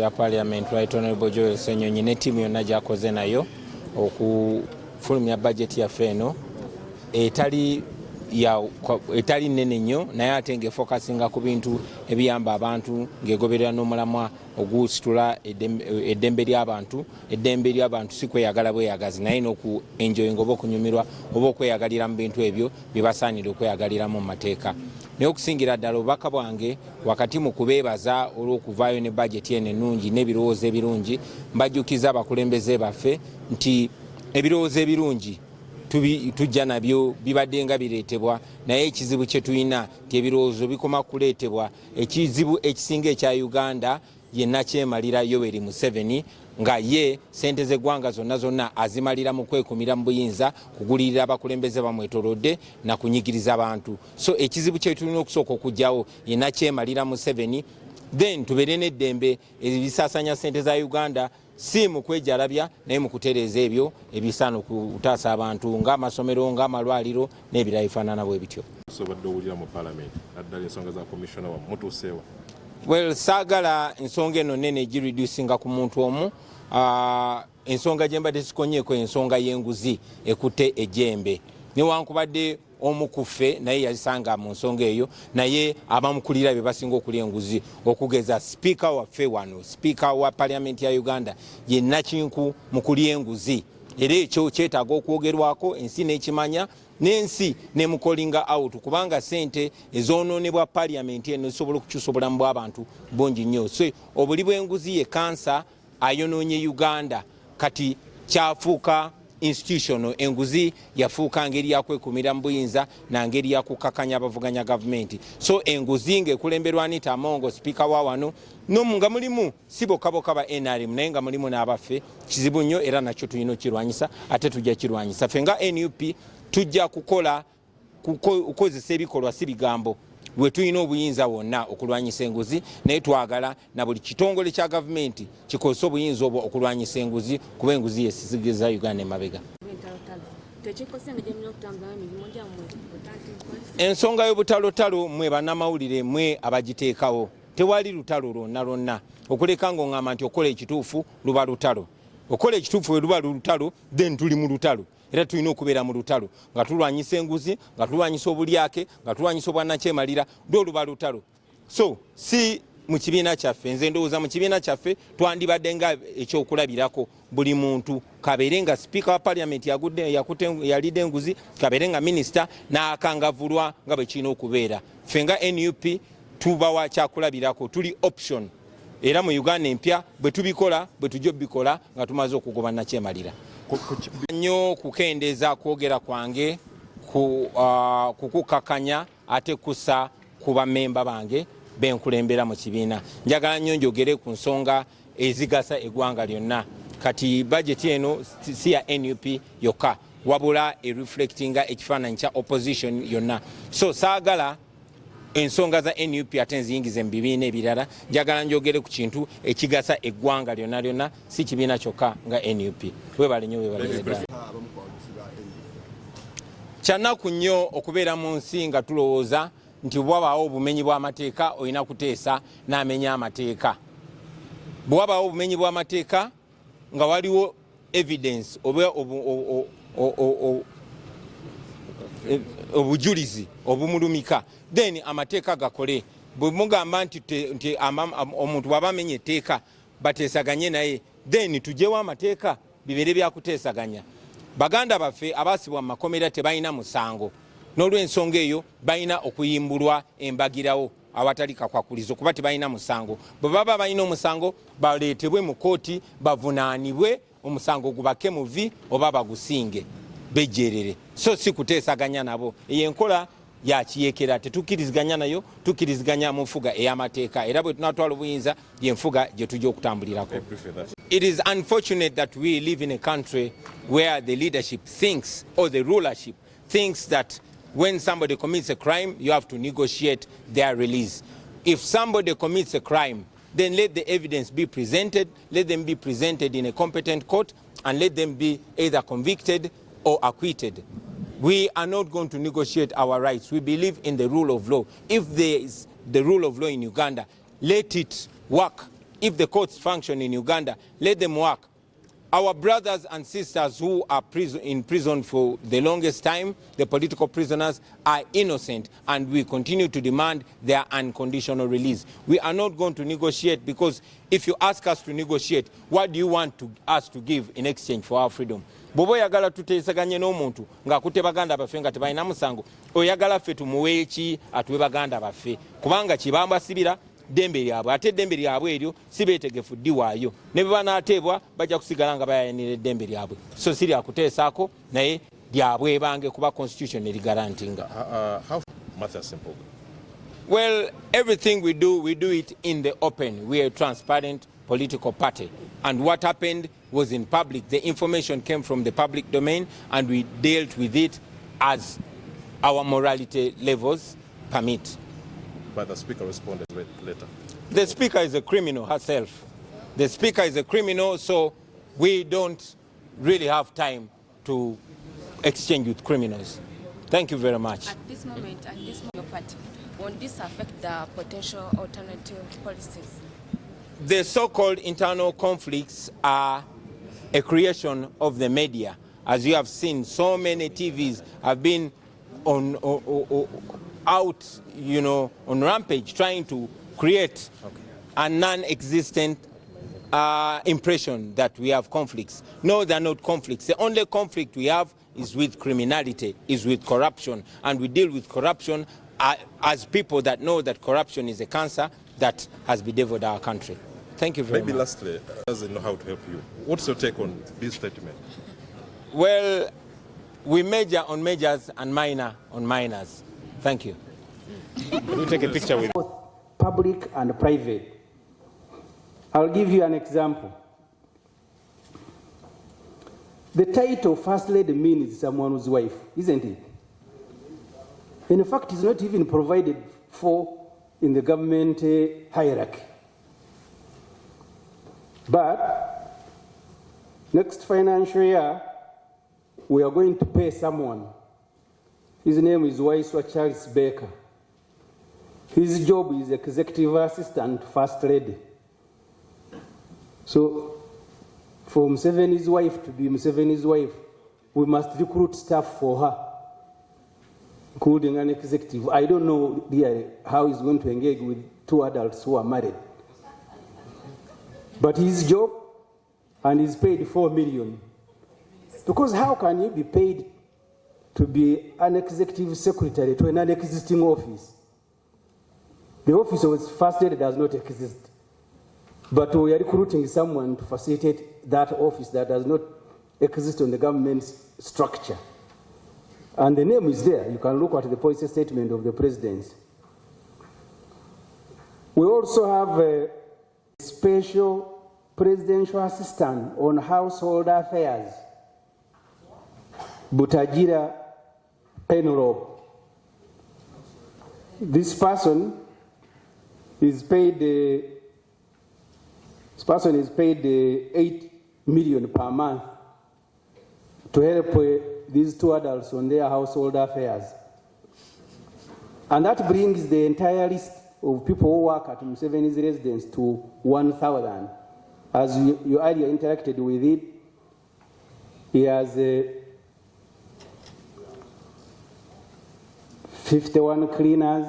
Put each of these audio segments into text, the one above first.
ya Parliament Right Honorable Joel Ssenyonyi ne timu yonna gy'akoze nayo okufulumya budget yaffe eno etali nnene nnyo naye ate ng'efokasinga ku bintu ebiyamba abantu ng'egoberera n'omulamwa ogusitula eddembe ly'abantu si kweyagala bweyagazi naye n'okuenjoyinga oba okunyumirwa oba okweyagalira mu bintu ebyo bye basaanira okweyagaliramu mu mateeka. Naye okusingira ddala obubaka bwange wakati mu kubeebaza olw'okuvaayo ne bajeti eno ennungi n'ebirowoozo ebirungi mbajjukiza abakulembeze baffe nti ebirowoozo ebirungi tujja nabyo bibadde nga bireetebwa naye ekizibu kye tulina nti ebirowoozo bikoma kuleetebwa. Ekizibu ekisinga ekya Uganda yenna kyemalira Yoweri Museveni nga ye sente z'eggwanga zonna azimalira mu kwekumira mu buyinza kugulirira abakulembeze bamwetoolodde na kunyigiriza abantu. So ekizibu kye tulina okusooka okugyawo yenna kyemalira Museveni, then tubeere n'eddembe ebisaasanya sente za Uganda si mu kwejalabya naye mu kutereeza ebyo ebisaana okutaasa abantu ng'amasomero ng'amalwaliro n'ebirala bifaanana bwe bityo. Osobodde owulira mu Parliament naddala ensonga za komishona wa mutuuseewa? Well, saagala ensonga eno nene gireducinga ku muntu omu. Ensonga gye mbadde sikonyeeko ensonga y'enguzi ekutte ejjembe newankubadde omu ku ffe naye yasanga mu nsonga eyo naye abamukulira be basinga okulya enguzi okugeza sipiika waffe wano, sipiika wa Parliament ya Uganda ye nakinku mu kulya enguzi, era ekyo kyetaaga okwogerwako ensi n'ekimanya n'ensi nemukolinga out kubanga sente ezoonoonebwa Parliament eno zisobola okukyusa obulamu bw'abantu bungi nnyo. So obuli bw'enguzi ye kansa ayonoonye Uganda kati kyafuuka institutional. Enguzi yafuuka ngeri yakwekumira mu buyinza na ngeri yakukakanya abavuganya gavumenti. So enguzi ng'ekulemberwa Anita Amongo sipiika wa wano nga mulimu si bokka ba NRM naye nga mulimu n'abaffe kizibu nnyo era nakyo tulina okirwanyisa ate tujja kirwanyisa. Ffe nga NUP tujja kukozesa ebikolwa si bigambo bwe tulina obuyinza wonna okulwanyisa enguzi naye twagala na buli kitongole kya gavumenti kikozesa obuyinza obwo okulwanyisa enguzi kuba enguzi yesisigiriza Uganda emabega. Ensonga y'obutalotalo mmwe bannamawulire mmwe abagiteekawo tewali lutalo lwonna okuleka ng'oŋŋamba nti okola ekituufu luba lutalo. Okola ekituufu bwe luba lutalo then tuli mu lutalo era tulina okubeera mu lutalo nga tulwanyisa enguzi nga tulwanyisa obulyake nga tulwanyisa obwannakyemalira luba lutalo. So si mu kibiina kyaffe, nze ndowooza mu kibiina kyaffe twandibadde nga ekyokulabirako buli muntu kabeere nga sipiika wa Parliament yalidde enguzi, kabeere nga minisita n'akangavulwa nga bwe kirina okubeera. Ffe nga NUP tubawa kyakulabirako, tuli option era mu Uganda empya bwe tubikola bwe tujja obikola nga tumaze okugoba nakyemalira. Nnyo kukendeeza kwogera kwange kukukakanya ate kussa ku bammemba bange benkulembera mu kibiina. Njagala nnyo njogere ku nsonga ezigasa eggwanga lyonna. Kati bajeti eno si ya NUP yokka wabula ereflectinga ekifaananyi kya opposition yonna. So saagala ensonga za NUP ate nziyingize mu bibiina ebirala, njagala njogere ku kintu ekigasa eggwanga lyonna si kibiina kyokka nga NUP. Webale nnyo webale. Kyannaku nnyo okubeera mu nsi nga tulowooza nti bwabaawo obumenyi bw'amateeka olina kuteesa n'amenya amateeka. Bwabaawo obumenyi bw'amateeka nga waliwo evidence oba obujulizi obumulumika then amateeka gakole. Bwe mugamba nti omuntu bw'aba amenya etteeka bateesaganye naye then tugyewo amateeka bibeere byakuteesaganya. Baganda baffe abaasibwa mu makomera tebalina musango n'olw'ensonga eyo balina okuyimbulwa embagirawo awatali kakwakulizo kuba tebalina musango. Bwe baba balina omusango baleetebwe mu kooti bavunaanibwe omusango gubake muvi oba bagusinge bejjerere. So si kuteesaganya nabo. Eyo enkola yakiyeekera tetukkiriziganya nayo, tukkiriziganya mu nfuga ey'amateeka era bwe tunatwala obuyinza y'enfuga gye tujja okutambulirako. It is unfortunate that we live in a country where the leadership thinks or the rulership thinks that when somebody commits a crime you have to negotiate their release. If somebody commits a crime, then let the evidence be presented, let them be presented in a competent court and let them be either convicted or acquitted. We are not going to negotiate our rights. We believe in the rule of law. If there is the rule of law in Uganda, let it work if the courts function in Uganda, let them work. Our brothers and sisters who are in prison for the longest time, the political prisoners, are innocent, and we continue to demand their unconditional release. We are not going to negotiate, because if you ask us to negotiate, what do you want us to give in exchange for our freedom? Bobo yagala tuteesaganye n'omuntu ng'akutte baganda baffe nga tebalina musango, oyagala ffe tumuwe ki atuwe baganda baffe, kubanga kibamba sibira dembe lyabwe, ate dembe lyabwe eryo si beetegefu ddiwaayo, ne bwe banaateebwa bajja kusigala nga bayanira eddembe lyabwe. So siri akuteesaako, naye lyabwe bange kuba constitution erigarantinga. Well, everything we do it in the open. We are a transparent political party, and what happened was in public. The information came from the public domain, and we dealt with it as our morality levels permit. But the speaker responded later. The speaker is a criminal herself. The speaker is a criminal, so we don't really have time to exchange with criminals. Thank you very much. At this moment, your party, won't this affect the potential alternative policies? The so-called internal conflicts are a creation of the media. As you have seen, so many TVs have been out, on rampage, trying to create a non-existent impression that we have conflicts. No, they're not conflicts. The only conflict we have is with criminality, is with corruption, and we deal with corruption as people that know that corruption is a cancer that has bedeviled our country. Thank you very much. Maybe lastly, doesn't know how to help you. What's your take on this statement? Well, we major on majors and minor on minors. Thank you. Can you take a picture with both public and private? I'll give you an example. The title First Lady means someone's wife, isn't it? In fact, it's not even provided for in the government hierarchy. But next financial year, we are going to pay someone. His name is Waiswa Charles Baker. His job is executive assistant first lady. So for Museveni's wife to be Museveni's wife, we must recruit staff for her, including an executive. I don't know really how he's going to engage with two adults who are married. But his job, and he's paid 4 million. Because how can you be paid to be an executive secretary to an existing office? The office of first lady does not exist. But we are recruiting someone to facilitate that office that does not exist on the government's structure. And the name is there. You can look at the policy statement of the presidency. We also have a special presidential assistant on household affairs, Butagira Penrop. This person is paid 8 million per month to help these two adults on their household affairs. And that brings the entire list of people who work at Museveni's residence to 1,000. As you earlier interacted with it, he has 51 cleaners,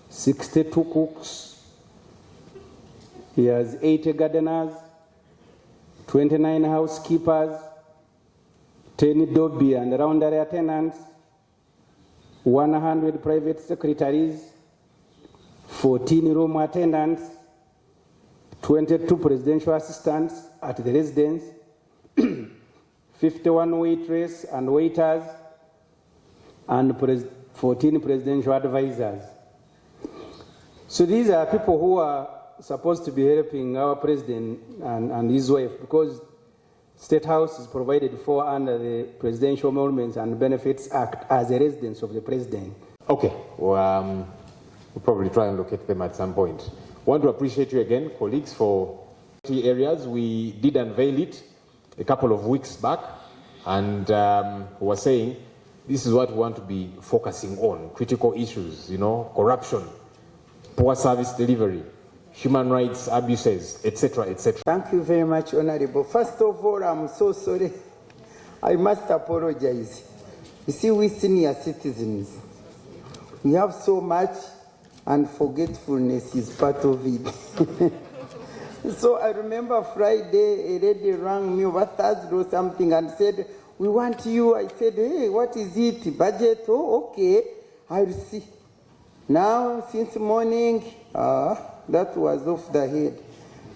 62 cooks, he has 80 gardeners, 29 housekeepers, 10 Dobby and roundary attendants, 100 private secretaries, 14 room attendants, 22 presidential assistants at the residence, 51 waitresses and waiters, and 14 presidential advisors. So these are people who are supposed to be helping our president and his wife, because State House is provided for under the Presidential Emoluments and Benefits Act as a residence of the president. Okay, well, we'll probably try and locate them at some point. I want to appreciate you again, colleagues, for the areas. We did unveil it a couple of weeks back, and we were saying this is what we want to be focusing on: critical issues, corruption, poor service delivery, human rights abuses, etc., etc. Thank you very much, Honorable. First of all, I'm so sorry. I must apologize. You see, we senior citizens, we have so much, and forgetfulness is part of it. So I remember Friday, a lady rang me over Thursday or something and said, "We want you." I said, "Hey, what is it? Budget?" "Oh, okay, I'll see." Now, since morning, that was off the head.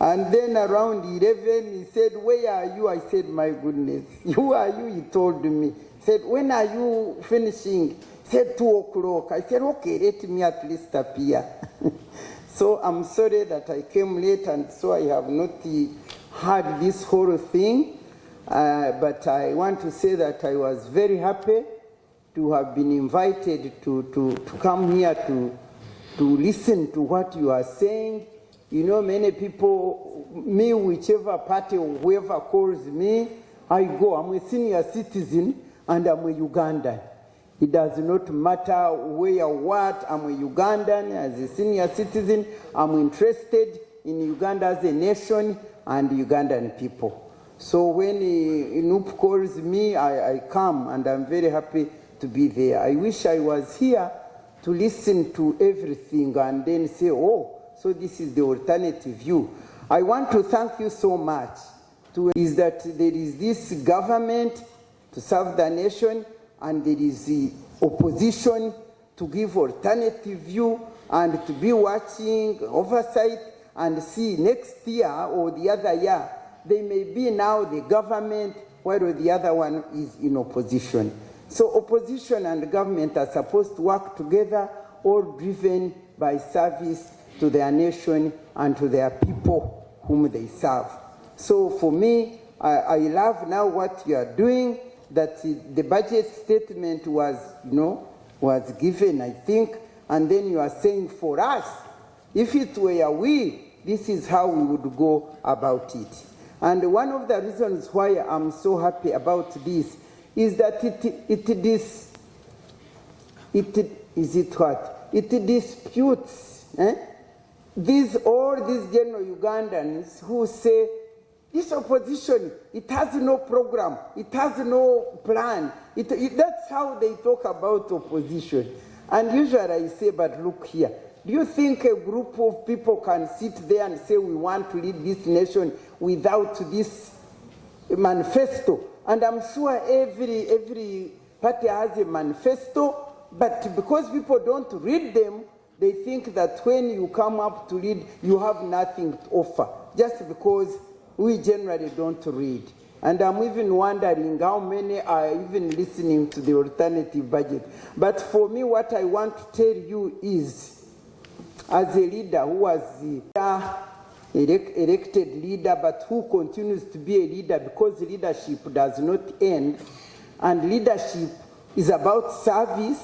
And then around 11, he said, "Where are you?" I said, "My goodness, who are you?" He told me. He said, "When are you finishing?" He said, 2 o'clock. I said, "Okay, let me at least appear." So I'm sorry that I came late, and so I have not heard this whole thing. But I want to say that I was very happy to have been invited to come here to listen to what you are saying. You know, many people, me, whichever party or whoever calls me, I go. I'm a senior citizen and I'm a Ugandan. It does not matter where, what, I'm a Ugandan. As a senior citizen, I'm interested in Uganda as a nation and Ugandan people. So when Inup calls me, I come, and I'm very happy to be there. I wish I was here to listen to everything and then say, "Oh, so this is the alternative view." I want to thank you so much. Is that there is this government to serve the nation, and there is the opposition to give alternative view and to be watching oversight and see next year or the other year, they may be now the government while the other one is in opposition. So opposition and government are supposed to work together, all driven by service to their nation and to their people whom they serve. So for me, I love now what you are doing, that the budget statement was, was given, I think, and then you are saying for us, if it were we, this is how we would go about it. And one of the reasons why I'm so happy about this is that it disputes all these general Ugandans who say this opposition, it has no program, it has no plan. That's how they talk about opposition. And usually I say, but look here, do you think a group of people can sit there and say we want to lead this nation without this manifesto? And I'm sure every party has a manifesto, but because people don't read them, they think that when you come up to read, you have nothing to offer, just because we generally don't read. And I'm even wondering how many are even listening to the alternative budget. But for me, what I want to tell you is, as a leader who was the elected leader, but who continues to be a leader, because leadership does not end, and leadership is about service,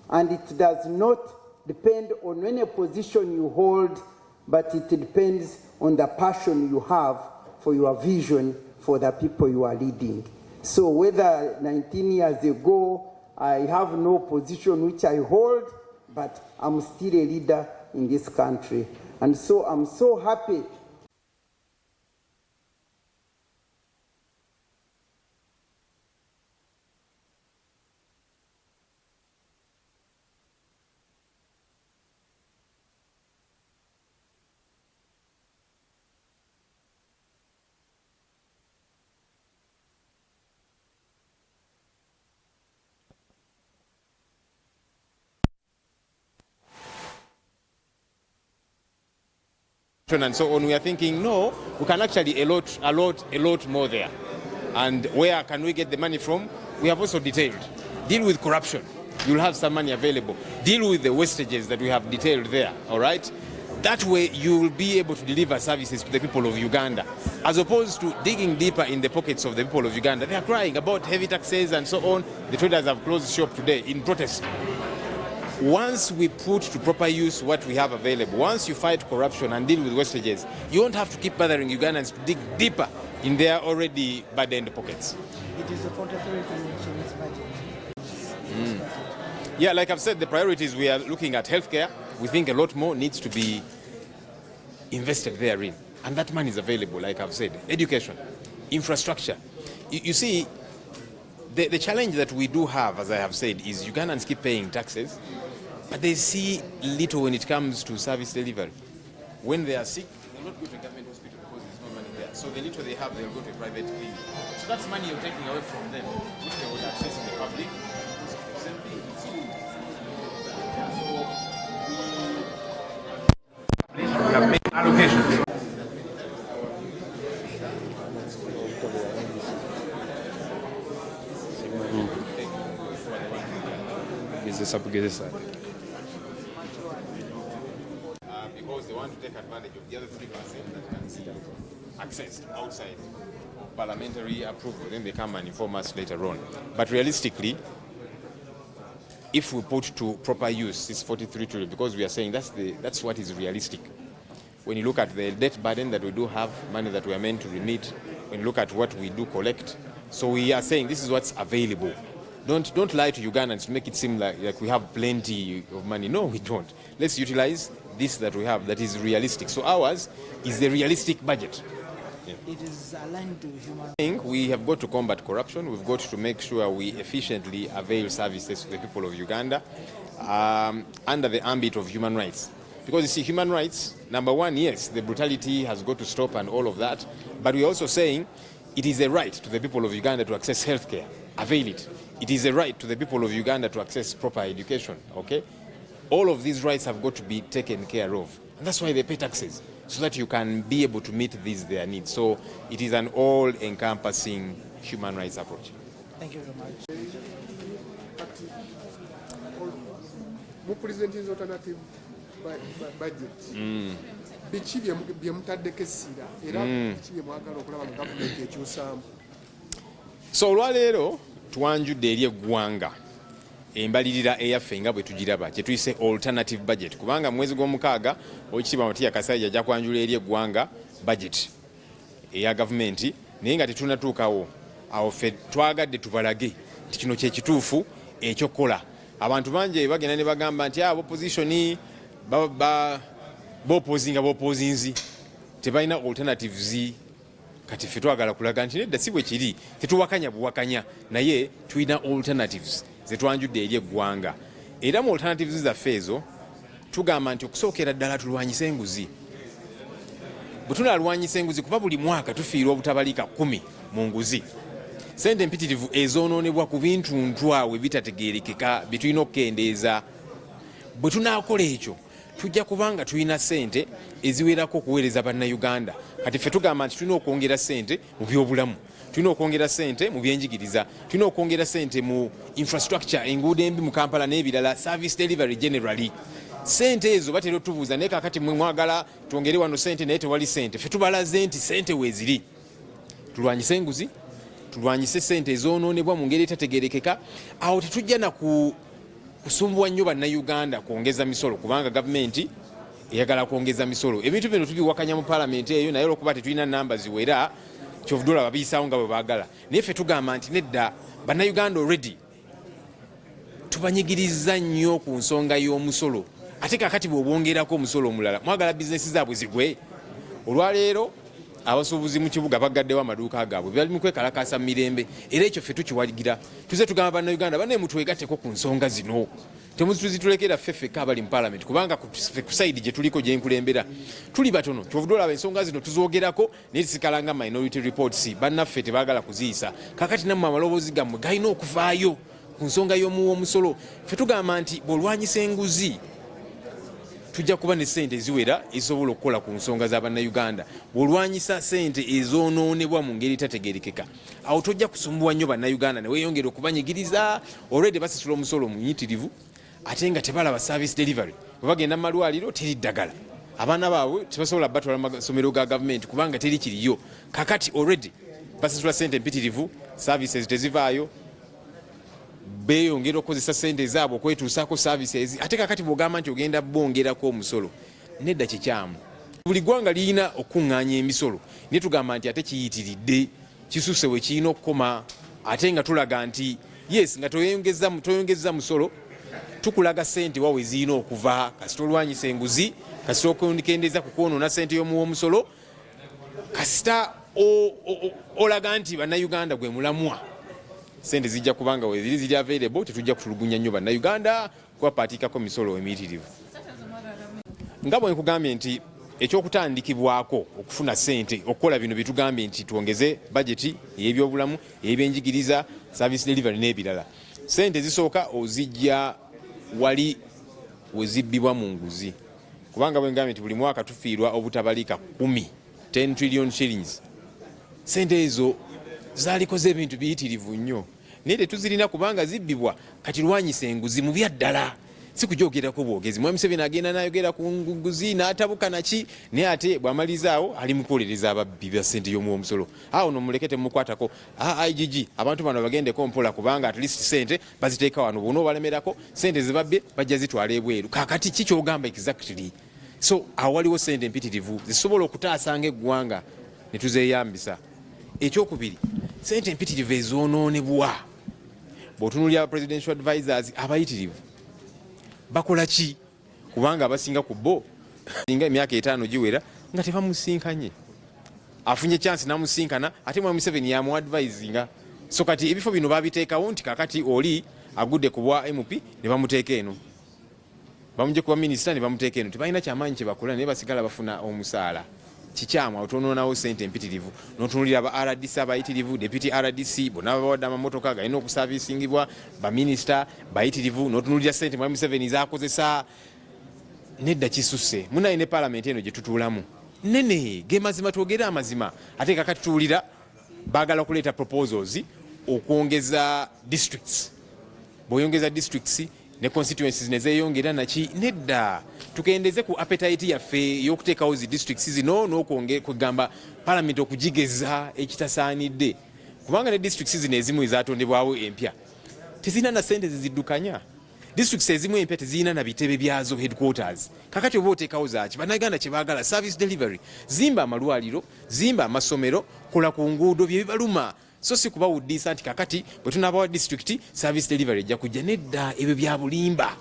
and it does not depend on any position you hold, but it depends on the passion you have for your vision for the people you are leading. So whether 19 years ago I have no position which I hold, but I'm still a leader in this country. And so I'm so happy. And so on, we are thinking, no, we can actually allot more there. And where can we get the money from? We have also detailed. Deal with corruption. You'll have some money available. Deal with the wastages that we have detailed there, all right? That way you will be able to deliver services to the people of Uganda, as opposed to digging deeper in the pockets of the people of Uganda. They are crying about heavy taxes and so on. The traders have closed shop today in protest. Once we put to proper use what we have available, once you fight corruption and deal with wastages, you won't have to keep bothering Ugandans to dig deeper in their already burdened pockets. It is the 43 to mention its budget. Yeah, like I've said, the priorities, we are looking at healthcare. We think a lot more needs to be invested therein. And that money is available, like I've said. Education, infrastructure. You see, the challenge that we do have, as I have said, is Ugandans keep paying taxes, but they see little when it comes to service delivery. When they are sick, they'll not go to a government hospital because there's no money there. So the little they have, they'll go to a private clinic. So that's money you're taking away from them, which they would access in the public. Same thing. So we have made allocations. Because they want to take advantage of the other 3% that can see access outside of parliamentary approval, then they come and inform us later on. But realistically, if we put to proper use this 43 trillion, because we are saying that's what is realistic. When you look at the debt burden that we do have, money that we are meant to remit, when you look at what we do collect, so we are saying this is what's available. Don't lie to Ugandans to make it seem like we have plenty of money. No, we don't. Let's utilize this that we have that is realistic. So ours is the realistic budget. Yeah. It is aligned to human rights. I think we have got to combat corruption. We've got to make sure we efficiently avail services to the people of Uganda under the ambit of human rights. Because you see, human rights, number one, yes, the brutality has got to stop and all of that. But we're also saying it is a right to the people of Uganda to access healthcare. Avail it. It is a right to the people of Uganda to access proper education, okay? All of these rights have got to be taken care of. And that's why they pay taxes, so that you can be able to meet their needs. So it is an all-encompassing human rights approach. Thank you very much. Mu presenting alternative budget. Biki bye mutaddeko essira era biki bye mwagala okulaba mu gavumenti ekyusaamu. So olwaleero twanjudde eri eggwanga embalirira eyaffe nga bwe tugiraba kye tuyise alternative budget, kubanga mu mwezi gw'omukaaga Oweekitiibwa Matiya Kasaija ajja kwanjula eri eggwanga budget eya gavumenti, naye nga tetunnatuukawo awo ffe twagadde tubalage nti kino kye kituufu ekyokukola. Abantu bangi bagenda ne bagamba nti opposition b'opposinga b'opposinzi tebalina alternatives. Kati ffe twagala kulaga nti nedda si bwe kiri, tetuwakanya buwakanya, naye tulina alternatives ze twanjudde eri eggwanga. Era mu alternatives zaffe ezo tugamba nti okusookera ddala tulwanyise enguzi. Bwe tunalwanyisa enguzi, kuba buli mwaka tufiirwa obutabalika 10 mu nguzi. Sente empitirivu ezoonoonebwa ku bintu ntwawe bitategeerekeka bye tulina okukendeeza. Bwe tunaakola ekyo tujja kubanga tulina sente eziwerako okuweereza bannayuganda. Kati ffe tugamba nti tulina okwongera sente mu byobulamu, tulina okwongera sente mu byenjigiriza, tulina okwongera sente mu infrastructure, enguudo embi mu Kampala n'ebirala, service delivery generally. Sente ezo batera otubuuza naye kakati mwe mwagala twongere wano sente naye tewali sente. Ffe tubalaze nti sente weeziri. Tulwanyise enguzi, tulwanyise sente ezoonoonebwa mu ngeri etategeerekeka. Awo tetujja na kusumbuwa nnyo bannayuganda kwongeza misolo, kubanga gavumenti eyagala kwongeza misolo. Ebintu bino tubiwakanya mu paalamenti eyo, naye olwokuba tetulina namba ziwera kyovuddula babiyisaawo nga bwe baagala. Naye ffe tugamba nti nedda bannayuganda already tubanyigiriza nnyo ku nsonga y'omusolo, ate kakati bw'obwongerako omusolo omulala mwagala bizinesi zaabwe zigwe. Olwaleero abasuubuzi mu kibuga bagaddewo amaduuka gaabwe bali mu kwekalakaasa mu mirembe, era ekyo ffe tukiwaligira. Tuze tugamba bannayuganda banne mutwegatteko ku nsonga zino, temuzitulekera ffeffeka abali mu paalamenti, kubanga ku sayidi gye tuliko gye nkulembera tuli batono. Kyovuddwa olaba ensonga zino tuzoogerako naye zisikala nga minority reports, bannaffe tebaagala kuziyisa. Kakati nammwe amaloboozi gammwe galina okuvaayo ku nsonga y'omusolo. Ffe tugamba nti bw'olwanyisa enguzi tujja kuba ne sente eziwera ezisobola okukola ku nsonga z'abannayuganda. Bw'olwanyisa sente ezoonoonebwa mu ngeri etategeerekeka, awo tojja kusumbuwa nnyo bannayuganda ne weeyongera okubanyigiriza. Already basasula omusolo muyitirivu ate nga tebalaba service delivery. Bwe bagenda mu malwaliro teri ddagala, abaana baabwe tebasobola batwala mu masomero ga gavumenti kubanga teri kiriyo. Kakati already basasula sente empitirivu, services tezivaayo, beeyongera okukozesa sente zaabwe okwetuusaako services. Ate kakati bw'ogamba nti ogenda bongerako omusolo, nedda kikyamu. Buli ggwanga lirina okuŋŋaanya emisolo, naye tugamba nti ate kiyitiridde, kisusse we kirina okukoma, ate nga tulaga nti yes nga toyongeza musolo tukulaga sente wawe zirina okuva. Kasita olwanyisa enguzi kasita okundikendeza kukwonoona ssente y'omuwomusolo kasita olaga nti bannayuganda gwe mulamwa ssente zijja kubanga weziri ziri available tetujja kutulugunya nnyo bannayuganda kubapaatiikako misolo emiyitirivu nga bwe nkugambye nti ekyokutandikibwako okufuna ssente okukola bino byetugambye nti twongeze bajeti ey'ebyobulamu ey'ebyenjigiriza service delivery n'ebirala ssente zisooka ozijja wali wezibbibwa mu nguzi kubanga bwe ngambye nti buli mwaka tufiirwa obutabalika 10 trillion shillings ssente ezo zaalikoze ebintu biyitirivu nnyo naye tetuzirina kubanga zibbibwa kati lwanyisa enguzi mu byaddala si kujogerako bwogezi mwami Museveni agenda n'ayogera ku nguzi n'atabuka naki naye ate bw'amalizaawo ali mu kuwolereza ababbi ba ssente y'omuwomusolo awo nomuleke temukwatako IGG abantu bano bagendeko mpola kubanga at least ssente baziteeka wano bona obalemerako ssente zebabbe bajja zitwala ebweru kakati ki kyogamba exactly so awo waliwo ssente empitirivu zisobola okutaasanga eggwanga ne tuzeeyambisa ekyokubiri ssente empitirivu ezoonoonebwa bw'otunuulira presidential advisors abayitirivu bakola ki kubanga abasinga ku bo singa emyaka 5 giwera nga tebamusinkanye afunye chance namusinkana ate mwami Museveni yamuadvisinga so kati ebifo bino babiteekawo nti kakati oli agudde ku bwa MP ne bamuteeka eno bamuje kuba minisita ne bamuteeka eno tebalina kyamaanyi kye bakola naye basigala bafuna omusaala kikyamu otonoonawo ssente empitirivu n'otunulira aba RDC abayitirivu deputy RDC bonna babawadde amamotoka galina okusavisingibwa baminisita bayitirivu n'otunulira ssente mwami Museveni zakozesa nedda kisusse munaye ne palamenti eno gye tutuulamu nene ge mazima twogera amazima ate kakati tuwulira baagala okuleeta proposals okwongeza districts bw'oyongeza districts ne constituencies nezeeyongera naki nedda tukendeze ku appetite yaffe y'okuteekawo zi districts zino n'okugamba parliament okugigeza ekitasaanidde kubanga ne districts zino ezimu ezatondebwawo empya tezirina na ssente ziziddukanya districts ezimu empya tezirina na bitebe byazo headquarters kakati oba oteekawo zaaki bannayuganda kye baagala service delivery zimba amalwaliro zimba amasomero kola ku nguudo bye bibaluma so si kubawuddisa nti kakati bwe tunaabawa district service delivery ejja kujja nedda ebyo bya bulimba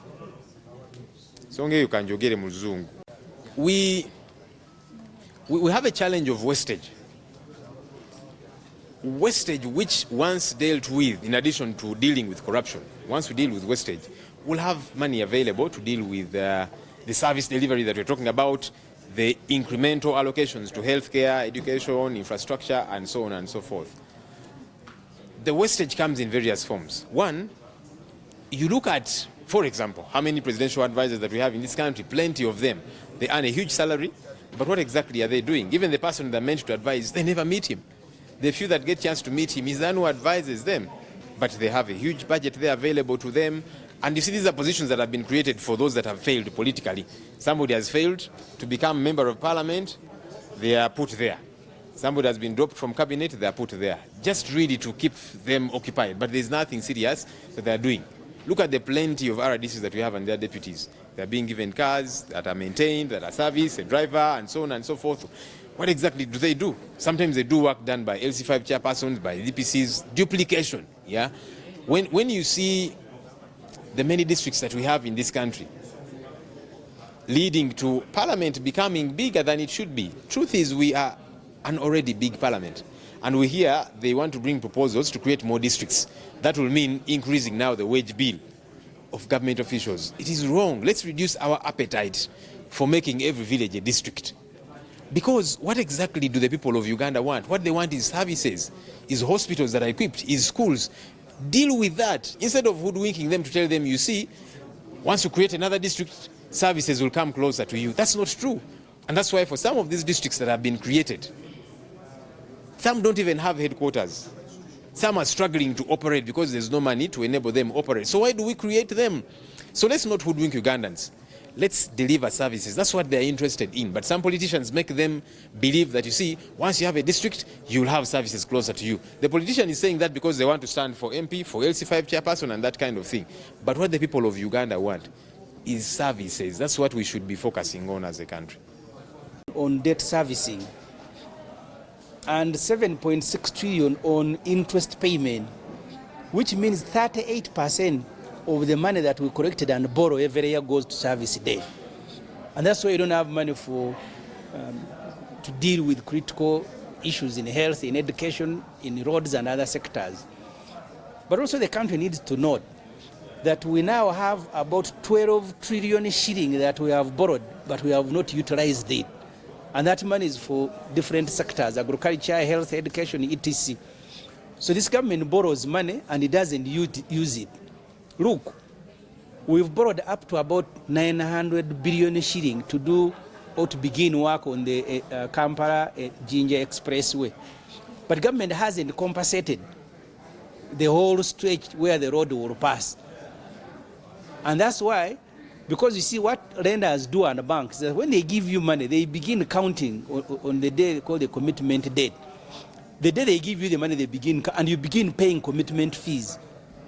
songa eyo kanjogere mu luzungu we have a challenge of wastage which once dealt with in addition to dealing with corruption once we deal with wastage we'll have money available to deal with the service delivery that we're talking about the incremental allocations to healthcare education infrastructure and so on and so forth. The wastage comes in various forms. One, you look at, for example, how many presidential advisors that we have in this country, plenty of them. They earn a huge salary, but what exactly are they doing? Even the person they're meant to advise, they never meet him. The few that get a chance to meet him is the one who advises them. But they have a huge budget there available to them. And you see, these are positions that have been created for those that have failed politically. Somebody has failed to become a member of parliament, they are put there. Somebody has been dropped from cabinet, they are put there. Just really to keep them occupied. But there's nothing serious that they are doing. Look at the plenty of RDCs that we have and their deputies. They are being given cars that are maintained, that are serviced, a driver, and so on and so forth. What exactly do they do? Sometimes they do work done by LC5 chairpersons, by DPCs, duplication. Yeah. When you see the many districts that we have in this country, leading to parliament becoming bigger than it should be. Truth is, we are an already big parliament. And we hear they want to bring proposals to create more districts. That will mean increasing now the wage bill of government officials. It is wrong. Let's reduce our appetite for making every village a district. Because what exactly do the people of Uganda want? What they want is services, is hospitals that are equipped, is schools. Deal with that instead of hoodwinking them to tell them, you see, once you create another district, services will come closer to you. That's not true. And that's why for some of these districts that have been created, some don't even have headquarters. Some are struggling to operate because there's no money to enable them to operate. So why do we create them? So let's not hoodwink Ugandans. Let's deliver services. That's what they're interested in. But some politicians make them believe that, you see, once you have a district, you'll have services closer to you. The politician is saying that because they want to stand for MP, for LC5 chairperson and that kind of thing. But what the people of Uganda want is services. That's what we should be focusing on as a country. On debt servicing and 7.6 trillion on interest payment, which means 38% of the money that we collected and borrow every year goes to service debt. And that's why you don't have money for to deal with critical issues in health, in education, in roads and other sectors. But also the country needs to note that we now have about 12 trillion shilling that we have borrowed, but we have not utilized it. And that money is for different sectors, agriculture, health, education, etc. So this government borrows money and it doesn't use it. Look, we've borrowed up to about 900 billion shilling to do or to begin work on the Kampala-Jinja Expressway. But government hasn't compensated the whole stretch where the road will pass. And that's why, because you see what lenders do and banks, that when they give you money, they begin counting on the day called the commitment date. The day they give you the money, they begin, and you begin paying commitment fees.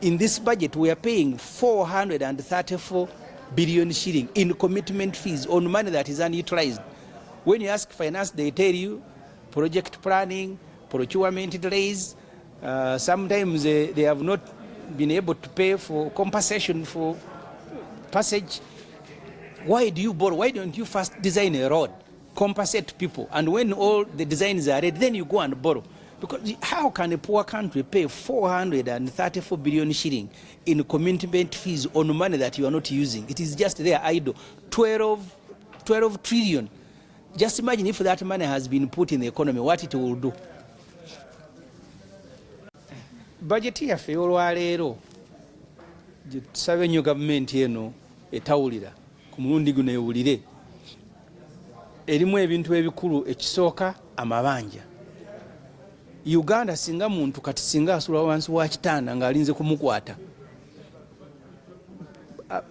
In this budget, we are paying 434 billion shilling in commitment fees on money that is unutilized. When you ask finance, they tell you project planning, procurement delays. Sometimes they have not been able to pay for compensation for passage. Why do you borrow? Why don't you first design a road, compensate people, and when all the designs are ready, then you go and borrow? Because how can a poor country pay 434 billion shilling in commitment fees on money that you are not using? It is just there idle. 12 trillion. Just imagine if that money has been put in the economy, what it will do. Budget yaffe olwaleero gye tusaba ennyo gavumenti eno etawulira ku mulundi guno ewulire, erimu ebintu ebikulu. Ekisooka, amabanja. Uganda singa muntu kati singa asula wansi wa kitanda ng'alinze kumukwata,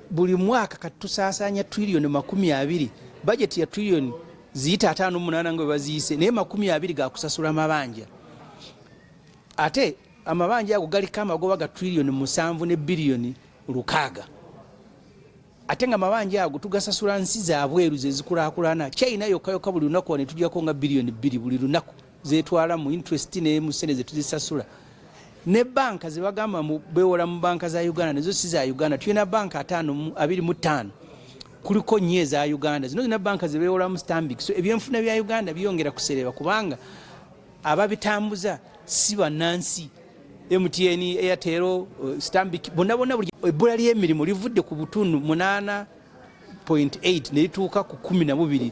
buli mwaka kati tusaasaanya trillion 20. Budget ya trillion ziyita 58 nga baziyise, naye 20 ga kusasula amabanja. Ate amabanja ago galiko amagoba ga trillion 7 ne billion 6. Ate nga amabanja ago tugasasula nsi za bweru ze zikulaakulana. China yokka buli lunaku ne tujjako nga billion 2 buli lunaku zetwala mu interest ne mu sente ze tuzisasula. Ne banka ze bagamba bewola mu banka za Uganda nezo si za Uganda. Tuyina banka 25 kuliko nnyo za Uganda. Zino zina banka ze bewola mu Stanbic. So ebyenfuna bya Uganda byongera kusereba kubanga ababitambuza si bannansi. MTN, Airtel, Stanbic, bonna buli ebbula ly'emirimu livudde ku butundu 8.8 ne lituuka ku 12.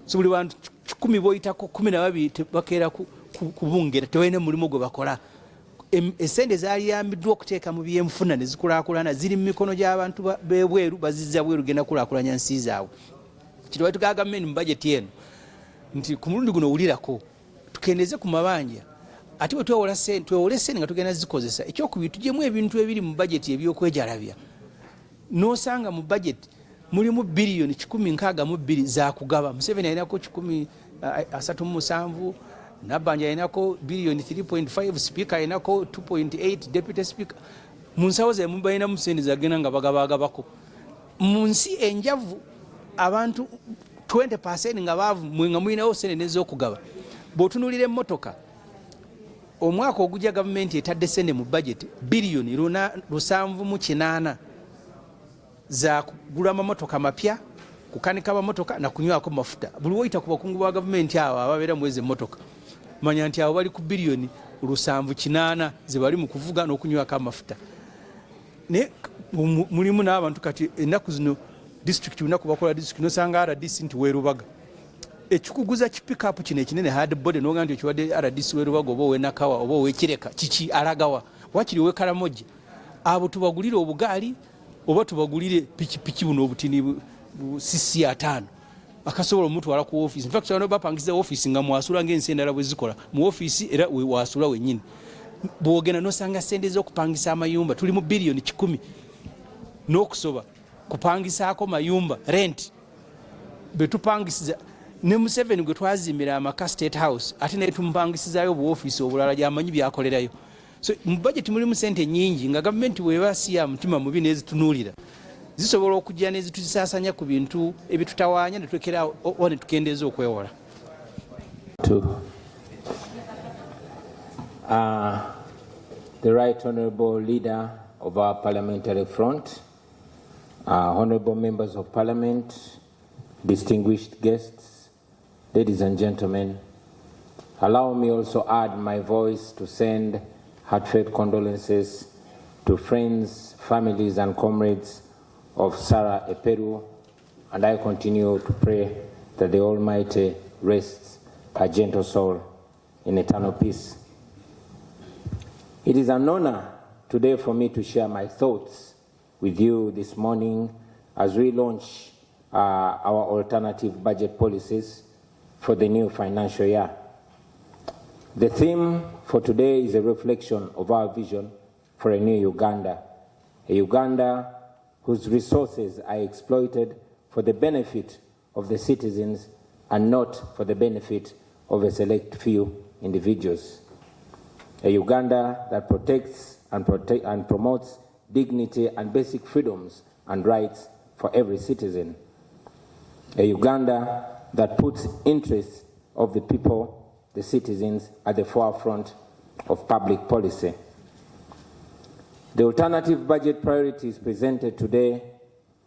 So buli bantu 10 boyitako 12 bakeera kubungera tewalina mulimu gwe bakola. Essente zaaliyambiddwa okuteeka mu byenfuna ne zikulaakulana ziri mu mikono gy'abantu b'ebweru bazizza bweru genda kulaakulanya nsi zaabwe. Kino bwe tugaa gavumenti mu bajeti eno nti ku mulundi guno wulirako tukendeze ku mabanja. Ate bwe twewola ssente nga tugenda zikozesa, ekyokubiri tugyemu ebintu ebiri mu bajeti ebyokwejalabya. N'osanga mu bajeti mulimu billion 162 za kugaba. Museveni alinako 137, Nabbanja alinako billion 3.5, Speaker alinako 2.8, Deputy Speaker. Mu nsawo ze mubalinamu ssente zagenda nga bagabagabako. Mu nsi enjavu abantu 20% nga baavu nga mulinawo ssente n'ez'okugaba. Bw'otunuulira emmotoka, omwaka ogujja gavumenti etadde ssente mu budget billion 708 za kugula amamotoka mapya, kukanika amamotoka na kunywako mafuta. Buli woyita ku bakungu ba gavumenti abo ababeera mu ezo emmotoka, manya nti abo bali ku billion 708 ze bali mu kuvuga n'okunywako amafuta. Ne mulimu n'abantu kati ennaku zino district lunaku bakola district nosanga RDC nti Werubaga. Ekikuguza kipikapu kino ekinene hard body n'ogamba nti okiwadde RDC Werubaga oba ow'Enakawa oba ow'Ekireka kiki alagawa wakiri ow'Ekaramoja. Abo tubagulire obugaali oba tubagulire pikipiki buno obutini sisi 5 akasobola omutwala ku office. In fact wano bapangiza office nga mwasula ng'ensi endala bwe zikola mu office era wasula wennyini. Bwogenda nosanga ssente z'okupangisa amayumba tuli mu billion 10 n'okusoba kupangisaako mayumba rent betupangisiza. Ne Museveni gwe twazimbira amaka State House ate ne tumpangisizaayo bu office obulala gy'amanyi byakolerayo. So mu budget mulimu ssente nnyingi nga gavumenti bw'eba si ya mutima mubi n'ezitunuulira zisobola okujja n'ezituzisaasanya ku bintu ebitutawaanya ne twekerawo ne tukendeeza okwewola. The Right Honourable Leader of our Parliamentary Front, honourable members of Parliament, distinguished guests, ladies and gentlemen, allow me also add my voice to send heartfelt condolences to friends, families, and comrades of Sarah Eperu, and I continue to pray that the Almighty rests her gentle soul in eternal peace. It is an honor today for me to share my thoughts with you this morning as we launch our alternative budget policies for the new financial year. The theme for today is a reflection of our vision for a new Uganda, a Uganda whose resources are exploited for the benefit of the citizens and not for the benefit of a select few individuals. A Uganda that protects and promotes dignity and basic freedoms and rights for every citizen. A Uganda that puts interests of the people, the citizens, at the forefront of public policy. The alternative budget priorities presented today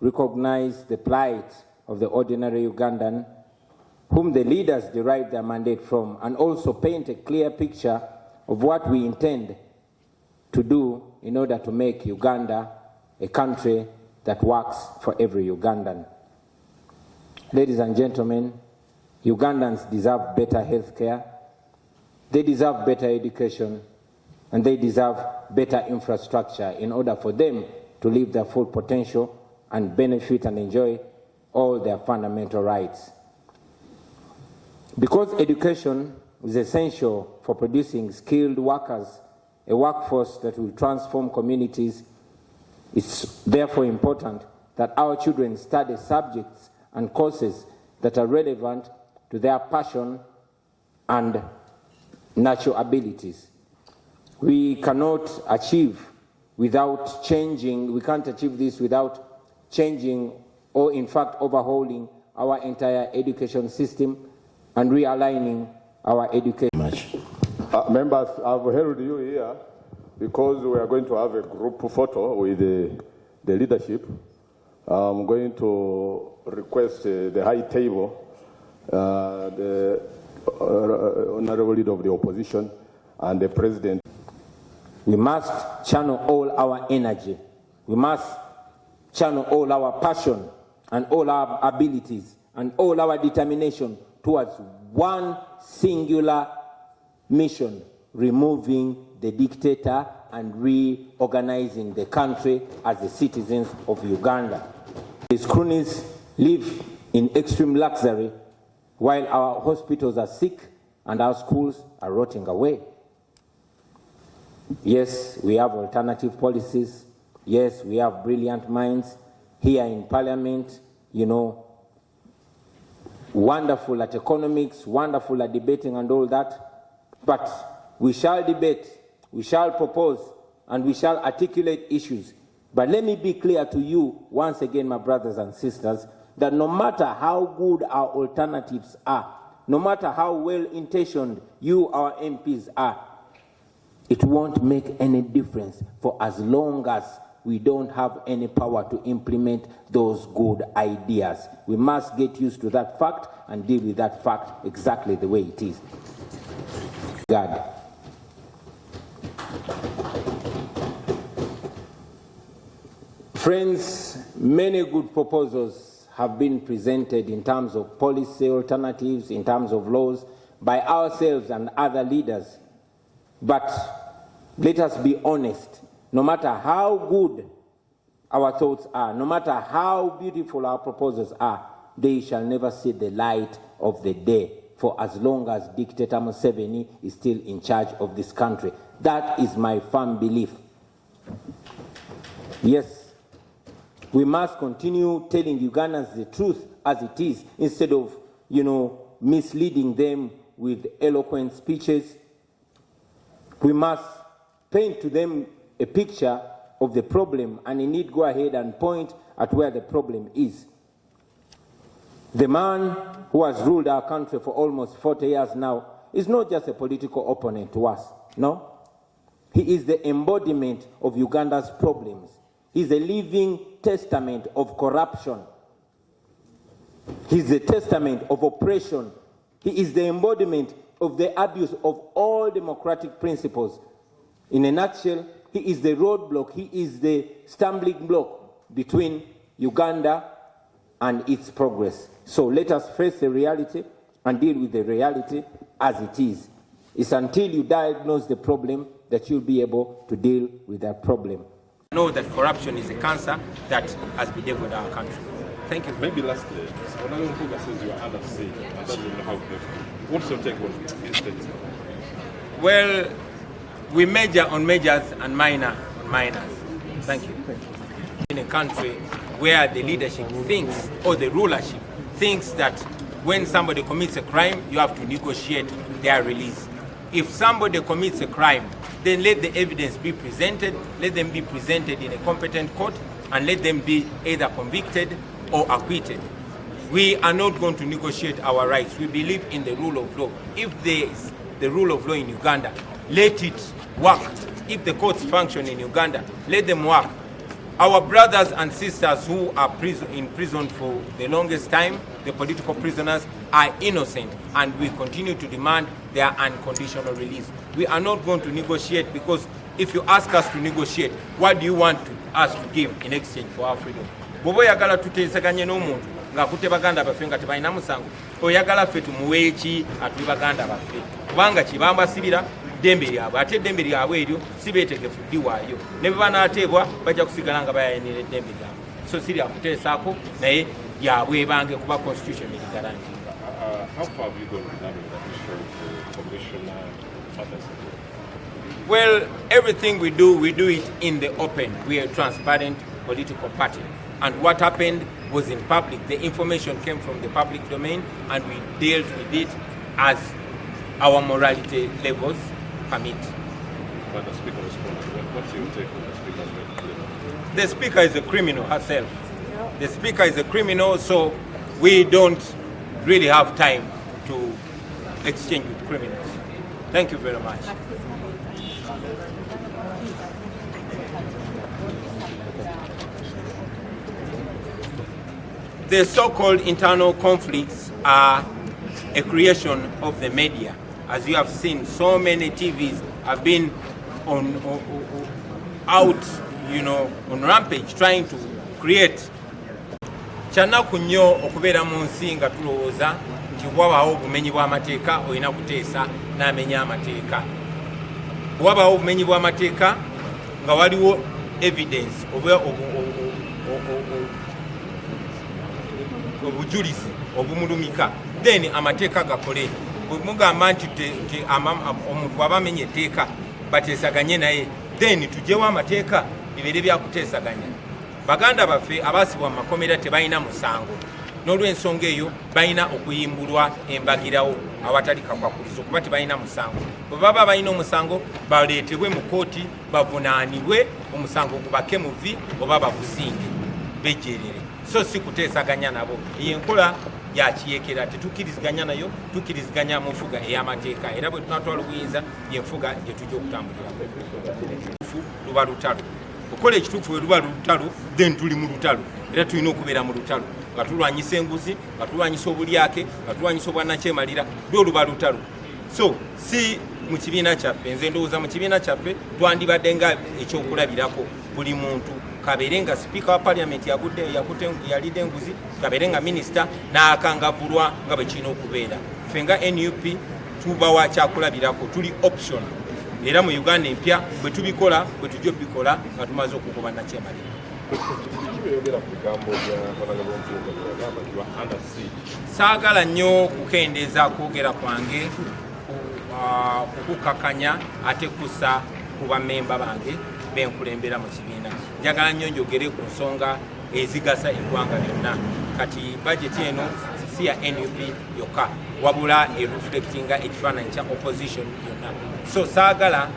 recognize the plight of the ordinary Ugandan, whom the leaders derive their mandate from, and also paint a clear picture of what we intend to do in order to make Uganda a country that works for every Ugandan. Ladies and gentlemen, Ugandans deserve better health care, they deserve better education, and they deserve better infrastructure in order for them to live their full potential and benefit and enjoy all their fundamental rights. Because education is essential for producing skilled workers, a workforce that will transform communities, it's therefore important that our children study subjects and courses that are relevant to their passion and natural abilities. We cannot achieve without changing, we can't achieve this without changing or in fact overhauling our entire education system and realigning our education. Members, I've held you here because we are going to have a group photo with the leadership. I'm going to request the high table, the honorable leader of the opposition and the president. We must channel all our energy. We must channel all our passion and all our abilities and all our determination towards one singular mission: removing the dictator and reorganizing the country as the citizens of Uganda. These cronies live in extreme luxury while our hospitals are sick and our schools are rotting away. Yes, we have alternative policies. Yes, we have brilliant minds here in Parliament, you know, wonderful at economics, wonderful at debating and all that. But we shall debate, we shall propose, and we shall articulate issues. But let me be clear to you, once again, my brothers and sisters, that no matter how good our alternatives are, no matter how well-intentioned you, our MPs, are, it won't make any difference for as long as we don't have any power to implement those good ideas. We must get used to that fact and deal with that fact exactly the way it is. God. Friends, many good proposals have been presented in terms of policy alternatives, in terms of laws, by ourselves and other leaders. But let us be honest, no matter how good our thoughts are, no matter how beautiful our proposals are, they shall never see the light of the day for as long as Dictator Museveni is still in charge of this country. That is my firm belief. Yes, we must continue telling Ugandans the truth as it is, instead of, misleading them with eloquent speeches. We must paint to them a picture of the problem and indeed go ahead and point at where the problem is. The man who has ruled our country for almost 40 years now is not just a political opponent to us, no. He is the embodiment of Uganda's problems. He is a living testament of corruption. He is the testament of oppression. He is the embodiment of the abuse of all democratic principles. In a nutshell, he is the roadblock, he is the stumbling block between Uganda and its progress. So let us face the reality and deal with the reality as it is. It's until you diagnose the problem that you'll be able to deal with that problem. Know that corruption is a cancer that has bedeviled our country. Thank you. Maybe lastly, when Mpuuga says you are under siege and doesn't know how to do it, what's your take on this statement? Well, we major on majors and minor on minors. Thank you. In a country where the leadership thinks, or the rulership thinks that when somebody commits a crime, you have to negotiate their release. If somebody commits a crime, then let the evidence be presented, let them be presented in a competent court, and let them be either convicted or acquitted. We are not going to negotiate our rights. We believe in the rule of law. If there is the rule of law in Uganda, let it work. If the courts function in Uganda, let them work. Our brothers and sisters who are in prison for the longest time, the political prisoners, are innocent, and we continue to demand their unconditional release. We are not going to negotiate, because if you ask us to negotiate, what do you want us to give in exchange for our freedom? Bobo yagala tuteesaganye n'omuntu ng'akutte baganda baffe nga tebalina musango, oyagala ffe tumuwe eki atuli baganda baffe, kubanga kibamba sibira dembe lyabwe, ate eddembe lyabwe eryo si beetegefu ddiwaayo, ne bwe banaateebwa bajja kusigala nga bayayanira eddembe lyabwe. So si lya kuteesaako, naye lyabwe ebange kuba constitution erigaranti. How far have you gone with that issue for Commissioner Matters? Well, everything we do it in the open. We are a transparent political party. And what happened was in public. The information came from the public domain, and we dealt with it as our morality levels permit. But the Speaker responded. What's your take on the Speaker's level? The Speaker is a criminal herself. The Speaker is a criminal, so we don't really have time to exchange with criminals. Thank you very much. The so-called internal conflicts are a creation of the media. As you have seen, so many TVs have been on rampage trying to create. Kyanaku nnyo okubeera mu nsi nga tulowooza nti wabaawo obumenyi bw'amateeka olina kuteesa n'amenya amateeka. Wabaawo obumenyi bw'amateeka nga waliwo evidence obujulizi obumulumika, then amateeka gakole. Mugamba nti omuntu bw'aba amenya etteeka bateesaganye naye, then tugyewo amateeka bibeere byakuteesaganya. Baganda baffe abaasibwa mu makomera tebalina musango, n'olw'ensonga eyo balina okuyimbulwa embagirawo awatali kakwakulizo, kuba tebalina musango. Bwe baba balina omusango baleetebwe mu kooti bavunaanibwe, omusango gubake mu vi oba bagusinge bejjeerere, so si kuteesaganya nabo. Eyo enkola ya kiyeekera, tetukkiriziganya nayo, tukkiriziganya mu nfuga ey'amateeka, era bwe tunatwala obuyinza y'enfuga gye tujja okutambulirako. Luba lutalo okukola ekituufu we luba lutalo, then tuli mu lutalo, era tulina okubeera mu lutalo nga tulwanyisa enguzi, nga tulwanyisa obulyake, nga tulwanyisa obwannakyemalira, lwo luba lutalo. So si mu kibiina kyaffe, nze ndowooza mu kibiina kyaffe twandibadde nga ekyokulabirako. Buli muntu kabeere nga sipiika wa parliament yalidde enguzi, kabeere nga minisita n'akangavulwa nga bwe kirina okubeera. Ffe nga NUP tubawa kyakulabirako, tuli option. Era mu Uganda empya bwe tubikola, bwe tujja obikola nga tumaze okugoba nakyemalira. Saagala nnyo kukendeeza kwogera kwange okukakanya ate kussa ku bammemba bange benkulembera mu kibiina. Njagala nnyo njogere ku nsonga ezigasa eggwanga lyonna. Kati bajeti eno si ya NUP yokka, wabula ereflectinga ekifaananyi kya opposition yonna. So saagala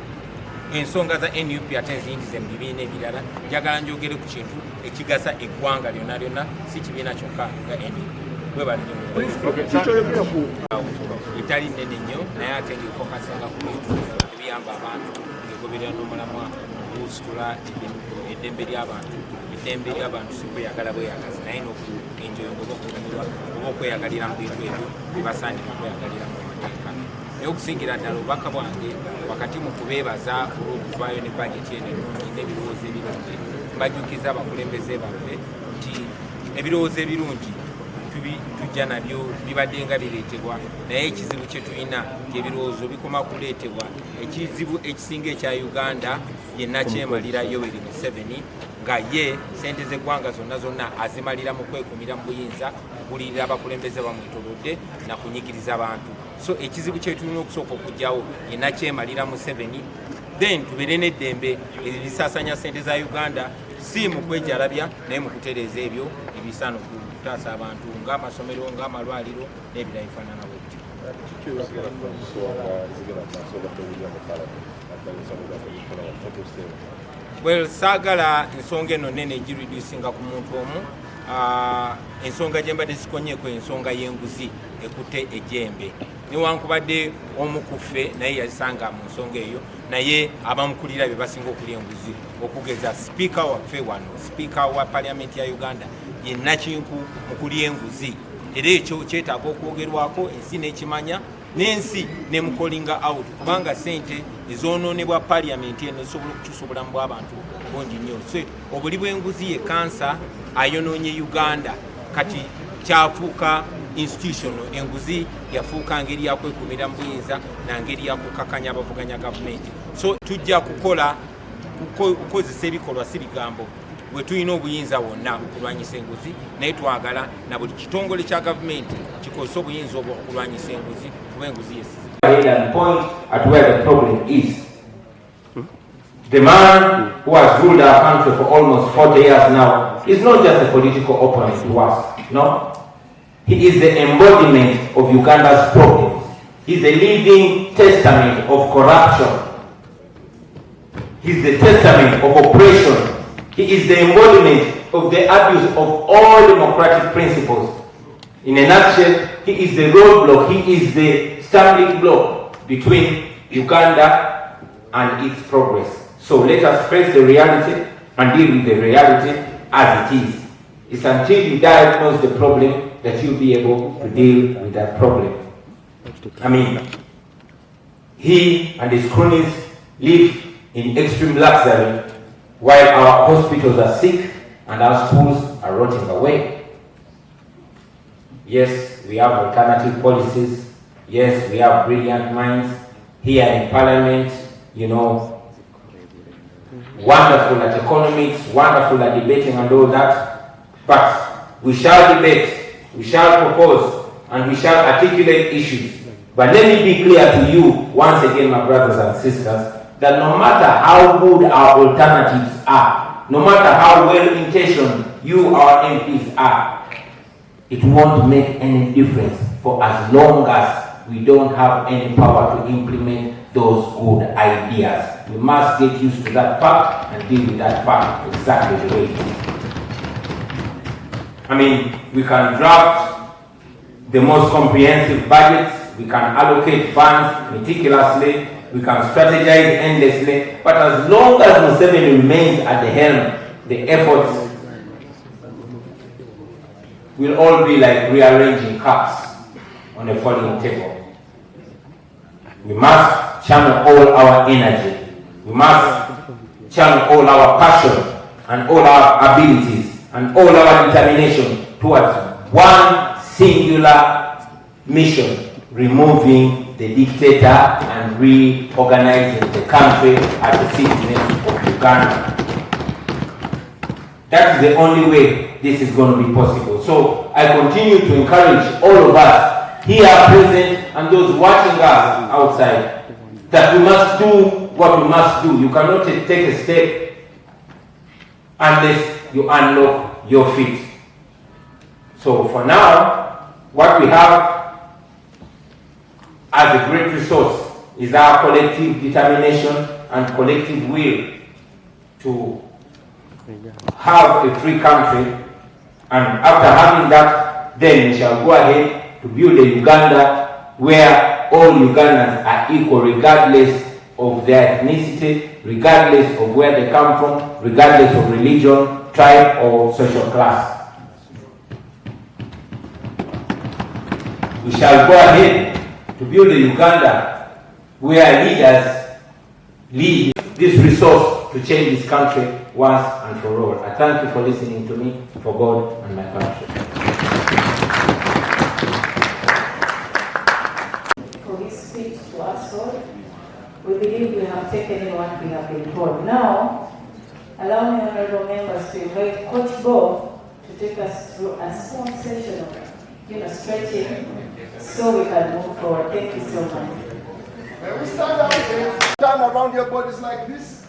ensonga za NUP ate nziyingize mu bibiina ebirala. Njagala njogere ku kintu ekigasa eggwanga lyonna lyonna, si kibiina kyokka nga NUP. Etali nnene nnyo naye ate ng'efokasinga ku bintu ebiyamba abantu, ng'egoberera n'omulamwa, okusitula eddembe ly'abantu, eddembe ly'abantu si kweyagala bweyagazi naye n'okuenjoyinga oba okunyumirwa oba okweyagalira mu bintu ebyo bibasaanira okweyagalira mu mateeka. Naye okusingira ddala obubaka bwange wakati mu kubeebaza olw'okuvaayo ne bageti eno ennungi n'ebirowoozo ebirungi, mbajjukiza abakulembeze baffe nti ebirowoozo ebirungi tujja nabyo bibadde nga bireetebwa, naye ekizibu kye tulina ebirowoozo bikoma kuleetebwa. Ekizibu ekisinga ekya Uganda yenna kyemalira Yoweri Museveni nga ye sente z'eggwanga zonna azimalira mu kwekumira mu buyinza, kulirira abakulembeze bamwetolodde na kunyigiriza abantu. So ekizibu kye tulina okusooka okugyawo yenna kyemalira Museveni, then tubeere n'eddembe ebisaasanya sente za Uganda si mu kwejalabya naye mu kutereeza ebyo ebisaana okutaasa abantu ng'amasomero ng'amalwaliro n'ebirala bifaanana bwebityo. Well, saagala ensonga eno nene egiridusinga ku muntu omu. Ensonga gye mbadde zikonyeeko ensonga y'enguzi ekutte ejjembe. Newankubadde omu ku ffe naye yasanga mu nsonga eyo, naye abamukulira bye basinga okulya enguzi, okugeza sipiika waffe wano, sipiika wa paliamenti ya Uganda yenna kinku mu kulya enguzi. Era ekyo kyetaaga okwogerwako, ensi n'ekimanya n'ensi nemukolinga out, kubanga sente ezoonoonebwa paliamenti eno esobola okukyusa obulamu bw'abantu bungi nnyo. So obuli bw'enguzi ye kansa ayonoonye Uganda, kati kyafuuka institutional. Enguzi yafuuka ngeri ya kwekumira mu buyinza na ngeri ya kukakanya abavuganya gavumenti. So tujja kukozesa ebikolwa si bigambo bwe tulina obuyinza wonna okulwanyisa enguzi, naye twagala na buli kitongole kya gavumenti kikozesa obuyinza obwo okulwanyisa enguzi kuba enguzi yesizi. And point at where the problem is. The man who has ruled our country for almost 40 years now is not just a political opponent to us, no. He is the embodiment of Uganda's problems. He is a living testament of corruption. He is the testament of oppression. He is the embodiment of the abuse of all democratic principles. In a nutshell, he is the roadblock, he is the stumbling block between Uganda and its progress. So let us face the reality and deal with the reality as it is. It's until you diagnose the problem that you'll be able to deal with that problem. I mean, he and his cronies live in extreme luxury while our hospitals are sick and our schools are rotting away. Yes, we have alternative policies. Yes, we have brilliant minds here in Parliament, you know, wonderful at economics, wonderful at debating and all that. But we shall debate, we shall propose, and we shall articulate issues. But let me be clear to you, once again, my brothers and sisters, that no matter how good our alternatives are, no matter how well-intentioned you, our MPs, are, it won't make any difference for as long as we don't have any power to implement those good ideas. We must get used to that fact and deal with that fact exactly the way it is. I mean, we can draft the most comprehensive budgets, we can allocate funds meticulously, we can strategize endlessly, but as long as Museveni remains at the helm, the efforts will all be like rearranging cups on a falling table. We must channel all our energy. We must channel all our passion and all our abilities and all our determination towards one singular mission: removing the dictator and reorganizing the country as a citizen of Uganda. That is the only way this is going to be possible. So I continue to encourage all of us here present and those watching us outside that we must do what we must do. You cannot take a step unless you unlock your feet. So for now, what we have as a great resource is our collective determination and collective will to have a free country, and after having that, then we shall go ahead to build a Uganda where all Ugandans are equal regardless of their ethnicity, regardless of where they come from, regardless of religion, tribe, or social class. We shall go ahead to build a Uganda where leaders lead this resource to change this country once and for all. I thank you for listening to me, for God and my country. For his speech to us all, we believe we have taken in what we have been told. Now, allow me, honorable members, to invite Coach Bob to take us through a small session of stretching so we can move forward. Thank you so much. When we stand out here, turn around your bodies like this.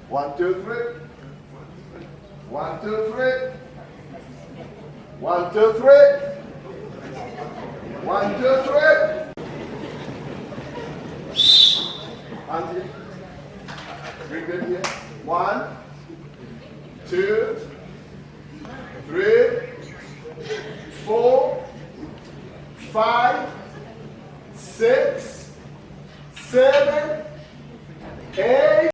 1, 2, 3. 1, 2, 3. 1, 2, 3. 1, 2, 3. And here. Bring them here. 1, 2, 3, 4, 5, 6, 7, 8.